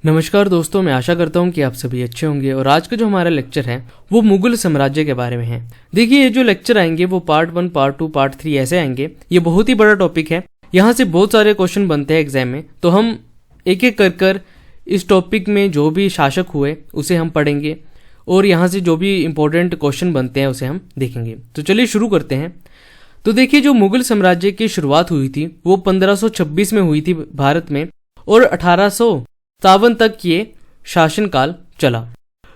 नमस्कार दोस्तों, मैं आशा करता हूँ कि आप सभी अच्छे होंगे। और आज का जो हमारा लेक्चर है वो मुगल साम्राज्य के बारे में है। देखिए, ये जो लेक्चर आएंगे वो पार्ट 1, पार्ट 2, पार्ट 3 ऐसे आएंगे। ये बहुत ही बड़ा टॉपिक है, यहाँ से बहुत सारे क्वेश्चन बनते हैं एग्जाम में। तो हम एक एक कर इस टॉपिक में जो भी शासक हुए उसे हम पढ़ेंगे और यहाँ से जो भी इंपॉर्टेंट क्वेश्चन बनते हैं उसे हम देखेंगे। तो चलिए शुरू करते हैं। तो देखिए, जो मुगल साम्राज्य की शुरुआत हुई थी वो 1526 में हुई थी भारत में, और 1857 तक ये शासनकाल चला।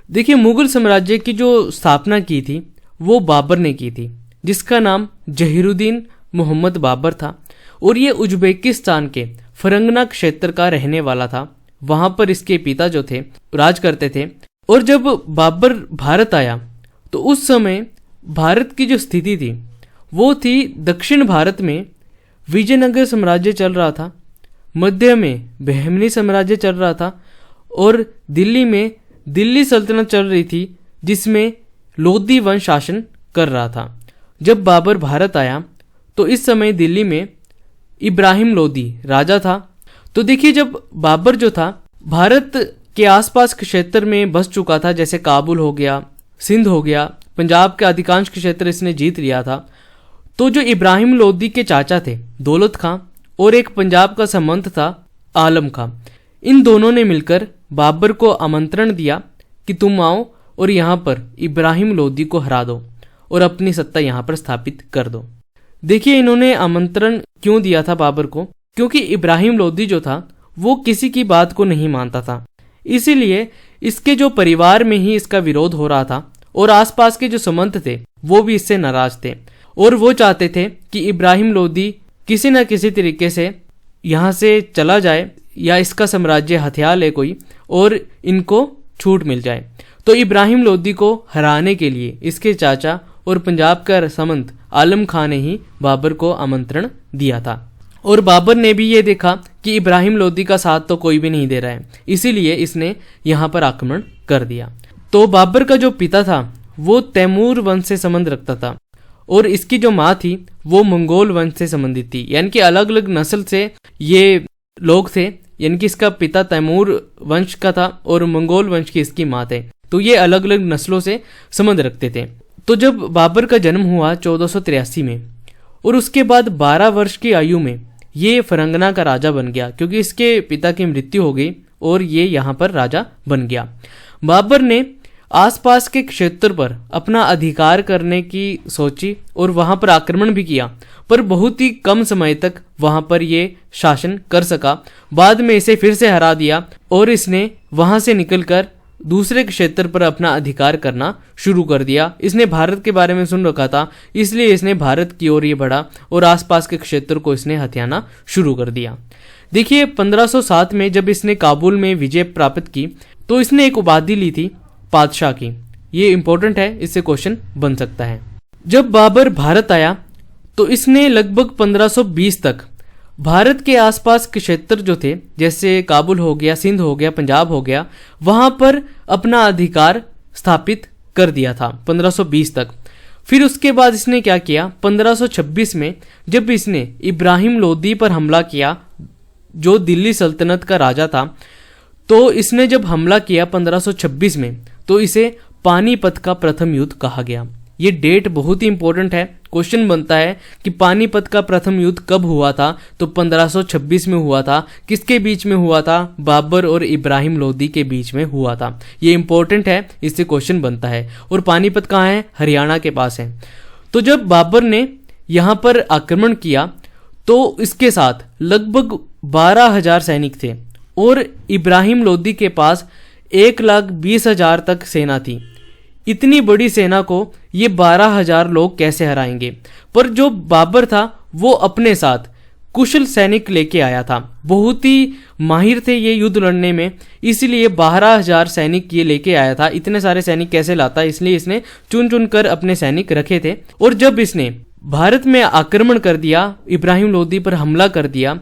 देखिए, मुगल साम्राज्य की जो स्थापना की थी वो बाबर ने की थी, जिसका नाम जहीरुद्दीन मोहम्मद बाबर था। और ये उज्बेकिस्तान के फरंगना क्षेत्र का रहने वाला था। वहां पर इसके पिता जो थे राज करते थे। और जब बाबर भारत आया तो उस समय भारत की जो स्थिति थी वो थी, दक्षिण भारत में विजयनगर साम्राज्य चल रहा था, मध्य में बहमनी साम्राज्य चल रहा था, और दिल्ली में दिल्ली सल्तनत चल रही थी, जिसमें लोधी वंश शासन कर रहा था। जब बाबर भारत आया तो इस समय दिल्ली में इब्राहिम लोधी राजा था। तो देखिए, जब बाबर जो था भारत के आसपास के क्षेत्र में बस चुका था, जैसे काबुल हो गया, सिंध हो गया, पंजाब के अधिकांश क्षेत्र इसने जीत लिया था। तो जो इब्राहिम लोधी के चाचा थे दौलत खां, और एक पंजाब का सामंत था आलम खां, इन दोनों ने मिलकर बाबर को आमंत्रण दिया कि तुम आओ और यहाँ पर इब्राहिम लोधी को हरा दो और अपनी सत्ता यहाँ पर स्थापित कर दो। देखिए, इन्होंने आमंत्रण क्यों दिया था बाबर को? क्योंकि इब्राहिम लोधी जो था वो किसी की बात को नहीं मानता था, इसीलिए इसके जो परिवार में ही इसका विरोध हो रहा था, और आसपास के जो सामंत थे वो भी इससे नाराज थे, और वो चाहते थे कि इब्राहिम लोधी किसी न किसी तरीके से यहाँ से चला जाए, या इसका साम्राज्य हथिया ले कोई और इनको छूट मिल जाए। तो इब्राहिम लोधी को हराने के लिए इसके चाचा और पंजाब का सामंत आलम खां ने ही बाबर को आमंत्रण दिया था। और बाबर ने भी ये देखा कि इब्राहिम लोधी का साथ तो कोई भी नहीं दे रहा है, इसीलिए इसने यहाँ पर आक्रमण कर दिया। तो बाबर का जो पिता था वो तैमूर वंश से संबंध रखता था, और इसकी जो माँ थी वो मंगोल वंश से संबंधित थी। यानी कि अलग अलग नस्ल से ये लोग थे। यानी कि इसका पिता तैमूर वंश का था और मंगोल वंश की इसकी माँ थे। तो ये अलग अलग नस्लों से संबंध रखते थे। तो जब बाबर का जन्म हुआ 1483 में, और उसके बाद 12 वर्ष की आयु में ये फरंगना का राजा बन गया, क्योंकि इसके पिता की मृत्यु हो गई और ये यहाँ पर राजा बन गया। बाबर ने आसपास के क्षेत्र पर अपना अधिकार करने की सोची और वहां पर आक्रमण भी किया, पर बहुत ही कम समय तक वहां पर ये शासन कर सका। बाद में इसे फिर से हरा दिया और इसने वहां से निकलकर दूसरे क्षेत्र पर अपना अधिकार करना शुरू कर दिया। इसने भारत के बारे में सुन रखा था, इसलिए इसने भारत की ओर ये बढ़ा और आसपास के क्षेत्र को इसने हथियाना शुरू कर दिया। देखिए, 1507 में जब इसने काबुल में विजय प्राप्त की तो इसने एक उपाधि ली थी पादशाह की। ये इंपॉर्टेंट है, इससे क्वेश्चन बन सकता है। जब बाबर भारत आया तो इसने लगभग 1520 तक भारत के आसपास के क्षेत्र जो थे, जैसे काबुल हो गया, सिंध हो गया, पंजाब हो गया, वहां पर अपना अधिकार स्थापित कर दिया था 1520 तक। फिर उसके बाद इसने क्या किया, 1526 में जब इसने इब्राहिम लोधी पर हमला किया, जो दिल्ली सल्तनत का राजा था, तो इसने जब हमला किया 1526 में, तो इसे पानीपत का प्रथम युद्ध कहा गया। ये डेट बहुत ही इंपॉर्टेंट है। क्वेश्चन बनता है कि पानीपत का प्रथम युद्ध कब हुआ था? तो 1526 में हुआ था। किसके बीच में हुआ था? बाबर और इब्राहिम लोधी के बीच में हुआ था। ये इंपॉर्टेंट है, इससे क्वेश्चन बनता है। और पानीपत कहाँ है? हरियाणा के पास है। तो जब बाबर ने यहाँ पर आक्रमण किया तो इसके साथ लगभग 12,000 सैनिक थे, और इब्राहिम लोधी के पास 1,20,000 तक सेना थी। इतनी बड़ी सेना को ये 12,000 लोग कैसे हराएंगे? पर जो बाबर था वो अपने साथ कुशल सैनिक लेके आया था, बहुत ही माहिर थे ये युद्ध लड़ने में, इसलिए 12,000 सैनिक ये लेके आया था। इतने सारे सैनिक कैसे लाता, इसलिए इसने चुन चुन कर अपने सैनिक रखे थे। और जब इसने भारत में आक्रमण कर दिया, इब्राहिम लोधी पर हमला कर दिया,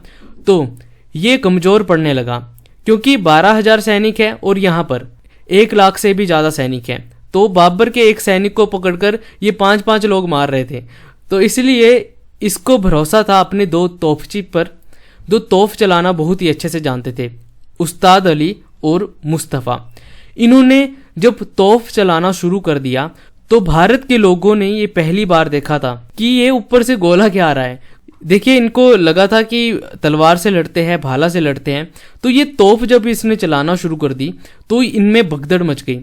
तो ये कमजोर पड़ने लगा, क्योंकि 12,000 सैनिक है और यहाँ पर 1 लाख से भी ज्यादा सैनिक है। तो बाबर के एक सैनिक को पकड़कर ये 5-5 लोग मार रहे थे। तो इसलिए इसको भरोसा था अपने 2 तोपची पर, जो तोफ चलाना बहुत ही अच्छे से जानते थे, उस्ताद अली और मुस्तफ़ा। इन्होंने जब तोफ चलाना शुरू कर दिया तो भारत के लोगों ने ये पहली बार देखा था कि ये ऊपर से गोला क्या आ रहा है। देखिए, इनको लगा था कि तलवार से लड़ते हैं, भाला से लड़ते हैं, तो ये तोप जब इसने चलाना शुरू कर दी तो इनमें भगदड़ मच गई।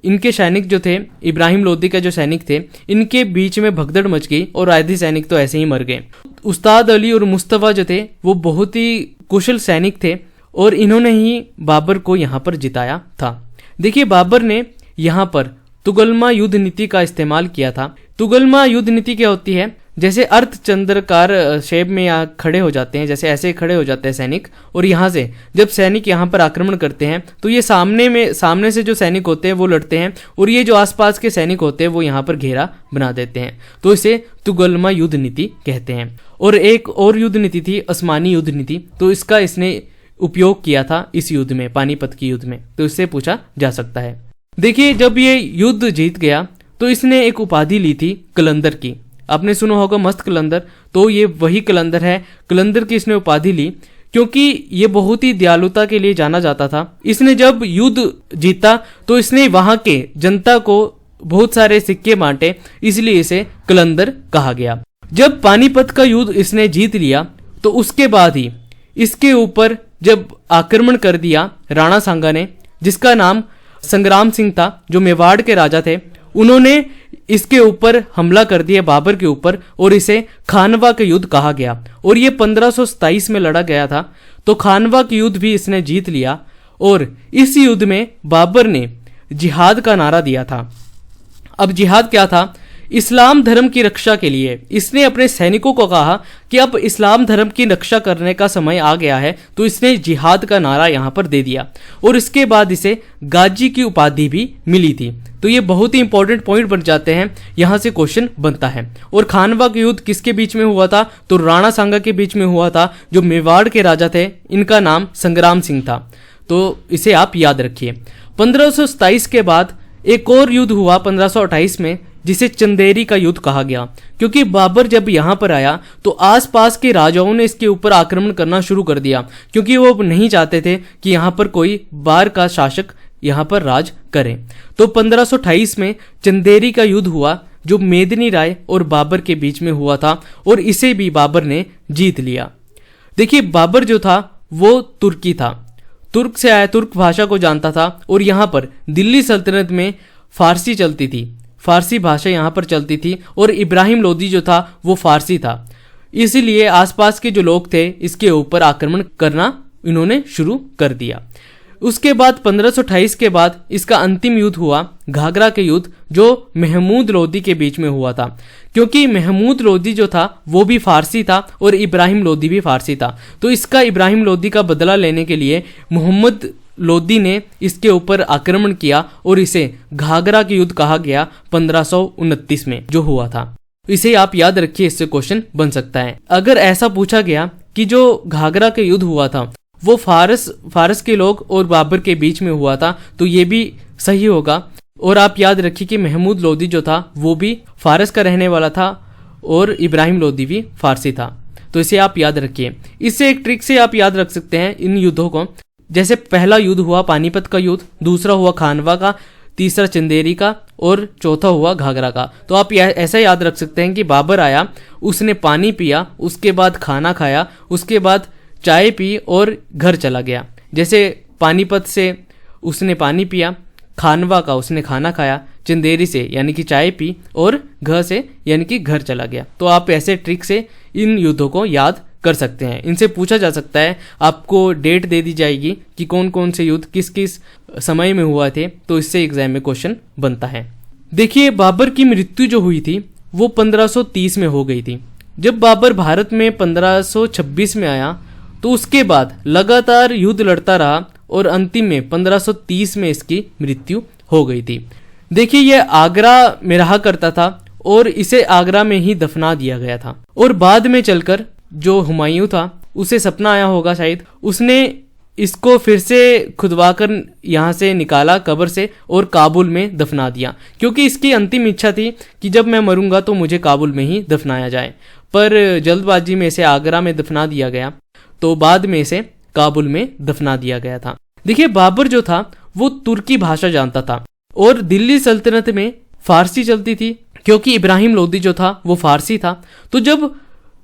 इनके सैनिक जो थे, इब्राहिम लोदी के जो सैनिक थे, इनके बीच में भगदड़ मच गई और आधे सैनिक तो ऐसे ही मर गए। उस्ताद अली और मुस्तफ़ा जो थे वो बहुत ही कुशल सैनिक थे और इन्होंने ही बाबर को यहाँ पर जिताया था। देखिए, बाबर ने यहाँ पर तुगलमा युद्ध नीति का इस्तेमाल किया था। तुगलमा युद्ध नीति क्या होती है, जैसे अर्धचंद्राकार शेप में यहाँ खड़े हो जाते हैं, जैसे ऐसे खड़े हो जाते हैं सैनिक, और यहाँ से जब सैनिक यहाँ पर आक्रमण करते हैं तो ये सामने से जो सैनिक होते हैं वो लड़ते हैं और ये जो आसपास के सैनिक होते हैं वो यहाँ पर घेरा बना देते हैं। तो इसे तुगलमा युद्ध नीति कहते हैं। और एक और युद्ध नीति थी उस्मानी युद्ध नीति, तो इसका इसने उपयोग किया था इस युद्ध में, पानीपत की युद्ध में, तो इससे पूछा जा सकता है। देखिए, जब ये युद्ध जीत गया तो इसने एक उपाधि ली थी कलंदर की। आपने सुना होगा मस्त कलंदर, तो ये वही कलंदर है। कलंदर की इसने उपाधि ली क्योंकि ये बहुत ही दयालुता के लिए जाना जाता था। इसने जब युद्ध जीता तो इसने वहां के जनता को बहुत सारे सिक्के बांटे, इसलिए इसे कलंदर कहा गया। जब पानीपत का युद्ध इसने जीत लिया तो उसके बाद ही इसके ऊपर जब आक्रमण कर दिया राणा सांगा ने, जिसका नाम संग्राम सिंह था, जो मेवाड़ के राजा थे, उन्होंने इसके ऊपर हमला कर दिया बाबर के ऊपर और इसे खानवा का युद्ध कहा गया। और ये 1527 में लड़ा गया था। तो खानवा का युद्ध भी इसने जीत लिया और इस युद्ध में बाबर ने जिहाद का नारा दिया था। अब जिहाद क्या था? इस्लाम धर्म की रक्षा के लिए इसने अपने सैनिकों को कहा कि अब इस्लाम धर्म की रक्षा करने का समय आ गया है, तो इसने जिहाद का नारा यहाँ पर दे दिया और इसके बाद इसे गाजी की उपाधि भी मिली थी। तो ये बहुत ही इंपॉर्टेंट पॉइंट बन जाते हैं, यहाँ से क्वेश्चन बनता है। और खानवा का युद्ध किसके बीच में हुआ था? तो राणा सांगा के बीच में हुआ था, जो मेवाड़ के राजा थे, इनका नाम संग्राम सिंह था। तो इसे आप याद रखिए। 1527 के बाद एक और युद्ध हुआ 1528 में, जिसे चंदेरी का युद्ध कहा गया, क्योंकि बाबर जब यहाँ पर आया तो आसपास के राजाओं ने इसके ऊपर आक्रमण करना शुरू कर दिया, क्योंकि वो नहीं चाहते थे कि यहाँ पर कोई बाहर का शासक यहाँ पर राज करे। तो 1528 में चंदेरी का युद्ध हुआ, जो मेदिनी राय और बाबर के बीच में हुआ था और इसे भी बाबर ने जीत लिया। देखिए, बाबर जो था वो तुर्की था, तुर्क से आया, तुर्क भाषा को जानता था और यहाँ पर दिल्ली सल्तनत में फारसी चलती थी, फारसी भाषा यहाँ पर चलती थी और इब्राहिम लोदी जो था वो फारसी था। इसीलिए आसपास के जो लोग थे इसके ऊपर आक्रमण करना इन्होंने शुरू कर दिया। उसके बाद 1528 के बाद इसका अंतिम युद्ध हुआ, घाघरा के युद्ध, जो महमूद लोदी के बीच में हुआ था, क्योंकि महमूद लोदी जो था वो भी फारसी था और इब्राहिम लोदी भी फारसी था। तो इसका इब्राहिम लोदी का बदला लेने के लिए मोहम्मद लोदी ने इसके ऊपर आक्रमण किया और इसे घाघरा के युद्ध कहा गया 1529 में जो हुआ था। इसे आप याद रखिए, इससे क्वेश्चन बन सकता है। अगर ऐसा पूछा गया कि जो घाघरा के युद्ध हुआ था वो फारस के लोग और बाबर के बीच में हुआ था, तो ये भी सही होगा। और आप याद रखिए कि महमूद लोदी जो था वो भी फारस का रहने वाला था और इब्राहिम लोदी भी फारसी था। तो इसे आप याद रखिए। इससे एक ट्रिक से आप याद रख सकते हैं इन युद्धों को। जैसे पहला युद्ध हुआ पानीपत का युद्ध, दूसरा हुआ खानवा का, तीसरा चंदेरी का और चौथा हुआ घाघरा का। तो आप ऐसा याद रख सकते हैं कि बाबर आया, उसने पानी पिया, उसके बाद खाना खाया, उसके बाद चाय पी और घर चला गया। जैसे पानीपत से उसने पानी पिया, खानवा का उसने खाना खाया, चंदेरी से यानी कि चाय पी और घर से यानी कि घर चला गया। तो आप ऐसे ट्रिक से इन युद्धों को याद कर सकते हैं। इनसे पूछा जा सकता है, आपको डेट दे दी जाएगी कि कौन कौन से युद्ध किस किस समय में हुआ थे, तो इससे एग्जाम में क्वेश्चन बनता है। देखिए, बाबर की मृत्यु जो हुई थी वो 1530 में हो गई थी। जब बाबर भारत में 1526 में आया तो उसके बाद लगातार युद्ध लड़ता रहा और अंतिम में 1530 में इसकी मृत्यु हो गई थी। देखिए, यह आगरा में रहा करता था और इसे आगरा में ही दफना दिया गया था। और बाद में चलकर जो हुमायूं था उसे सपना आया होगा शायद, उसने इसको फिर से खुदवाकर यहाँ से निकाला कब्र से और काबुल में दफना दिया, क्योंकि इसकी अंतिम इच्छा थी कि जब मैं मरूंगा तो मुझे काबुल में ही दफनाया जाए। पर जल्दबाजी में इसे आगरा में दफना दिया गया, तो बाद में इसे काबुल में दफना दिया गया था। देखिए बाबर जो था वो तुर्की भाषा जानता था और दिल्ली सल्तनत में फारसी चलती थी, क्योंकि इब्राहिम लोदी जो था वो फारसी था। तो जब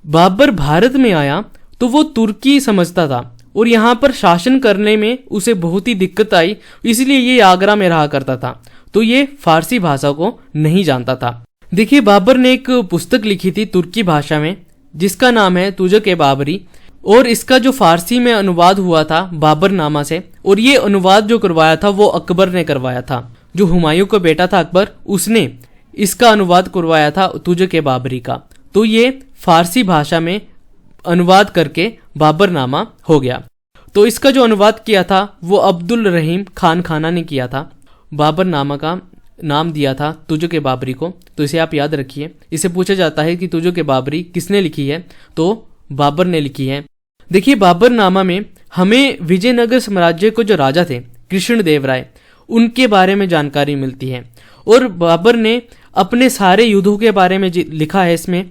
बाबर भारत में आया तो वो तुर्की समझता था और यहाँ पर शासन करने में उसे बहुत ही दिक्कत आई, इसलिए ये आगरा में रहा करता था, तो ये फारसी भाषा को नहीं जानता था। देखिए बाबर ने एक पुस्तक लिखी थी तुर्की भाषा में जिसका नाम है तुज़क ए बाबरी, और इसका जो फारसी में अनुवाद हुआ था बाबरनामा से, और ये अनुवाद जो करवाया था वो अकबर ने करवाया था। जो हुमायूं का बेटा था अकबर, उसने इसका अनुवाद करवाया था तुज़क ए बाबरी का। तो ये फारसी भाषा में अनुवाद करके बाबरनामा हो गया। तो इसका जो अनुवाद किया था वो अब्दुल रहीम खान खाना ने किया था। बाबरनामा का नाम दिया था तुज़क ए बाबरी को, तो इसे आप याद रखिए। इसे पूछा जाता है कि तुज़क ए बाबरी किसने लिखी है, तो बाबर ने लिखी है। देखिए बाबरनामा में हमें विजयनगर साम्राज्य को जो राजा थे कृष्णदेवराय, उनके बारे में जानकारी मिलती है, और बाबर ने अपने सारे युद्धों के बारे में लिखा है। इसमें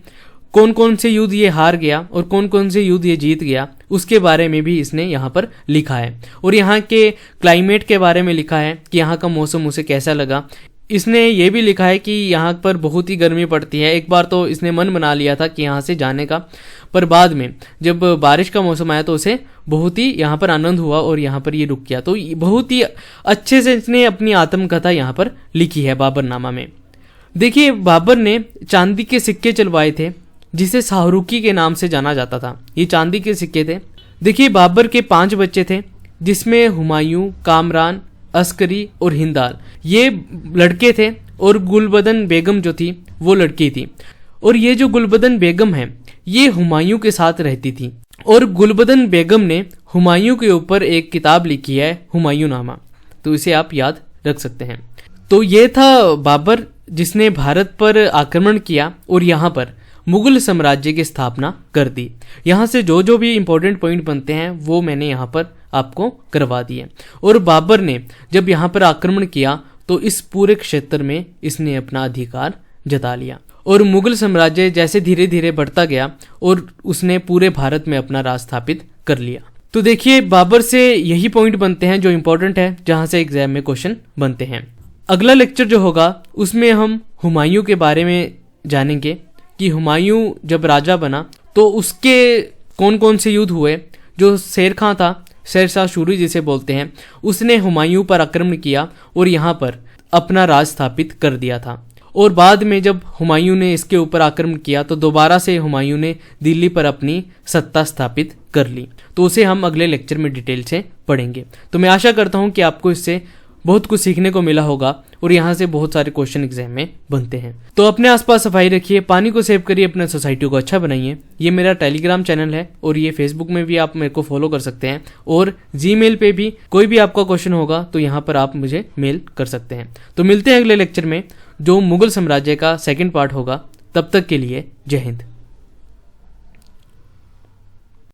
कौन कौन से युद्ध ये हार गया और कौन कौन से युद्ध ये जीत गया, उसके बारे में भी इसने यहाँ पर लिखा है। और यहाँ के क्लाइमेट के बारे में लिखा है कि यहाँ का मौसम उसे कैसा लगा। इसने ये भी लिखा है कि यहाँ पर बहुत ही गर्मी पड़ती है। एक बार तो इसने मन बना लिया था कि यहाँ से जाने का, पर बाद में जब बारिश का मौसम आया तो उसे बहुत ही यहाँ पर आनंद हुआ और यहाँ पर ये रुक गया। तो बहुत ही अच्छे से इसने अपनी आत्मकथा यहाँ पर लिखी है बाबरनामा में। देखिए बाबर ने चांदी के सिक्के चलवाए थे जिसे शाहरुखी के नाम से जाना जाता था। ये चांदी के सिक्के थे। देखिए बाबर के 5 बच्चे थे जिसमें हुमायूं, कामरान, अस्करी और हिंदाल ये लड़के थे, और गुलबदन बेगम जो थी वो लड़की थी। और ये जो गुलबदन बेगम है ये हुमायूं के साथ रहती थी, और गुलबदन बेगम ने हुमायूं के ऊपर एक किताब लिखी है हुमायूंनामा, तो इसे आप याद रख सकते हैं। तो ये था बाबर जिसने भारत पर आक्रमण किया और यहाँ पर मुगल साम्राज्य की स्थापना कर दी। यहाँ से जो जो भी इंपॉर्टेंट पॉइंट बनते हैं वो मैंने यहाँ पर आपको करवा दिए। और बाबर ने जब यहाँ पर आक्रमण किया तो इस पूरे क्षेत्र में इसने अपना अधिकार जता लिया, और मुगल साम्राज्य जैसे धीरे धीरे बढ़ता गया और उसने पूरे भारत में अपना राज स्थापित कर लिया। तो देखिए बाबर से यही पॉइंट बनते हैं जो इंपॉर्टेंट है, जहाँ से एग्जाम में क्वेश्चन बनते हैं। अगला लेक्चर जो होगा उसमें हम हुमायूं के बारे में जानेंगे कि हुमायूं जब राजा बना तो उसके कौन कौन से युद्ध हुए। जो शेर खां था, शेरशाह सूरी जिसे बोलते हैं, उसने हुमायूं पर आक्रमण किया और यहाँ पर अपना राज स्थापित कर दिया था। और बाद में जब हुमायूं ने इसके ऊपर आक्रमण किया तो दोबारा से हुमायूं ने दिल्ली पर अपनी सत्ता स्थापित कर ली। तो उसे हम अगले लेक्चर में डिटेल से पढ़ेंगे। तो मैं आशा करता हूँ कि आपको इससे बहुत कुछ सीखने को मिला होगा और यहाँ से बहुत सारे क्वेश्चन एग्जाम में बनते हैं। तो अपने आसपास सफाई रखिए, पानी को सेव करिए, अपने सोसाइटी को अच्छा बनाइए। ये मेरा टेलीग्राम चैनल है और ये फेसबुक में भी आप मेरे को फॉलो कर सकते हैं, और जीमेल पे भी कोई भी आपका क्वेश्चन होगा तो यहाँ पर आप मुझे मेल कर सकते हैं। तो मिलते हैं अगले लेक्चर में जो मुगल साम्राज्य का सेकंड पार्ट होगा। तब तक के लिए जय हिंद।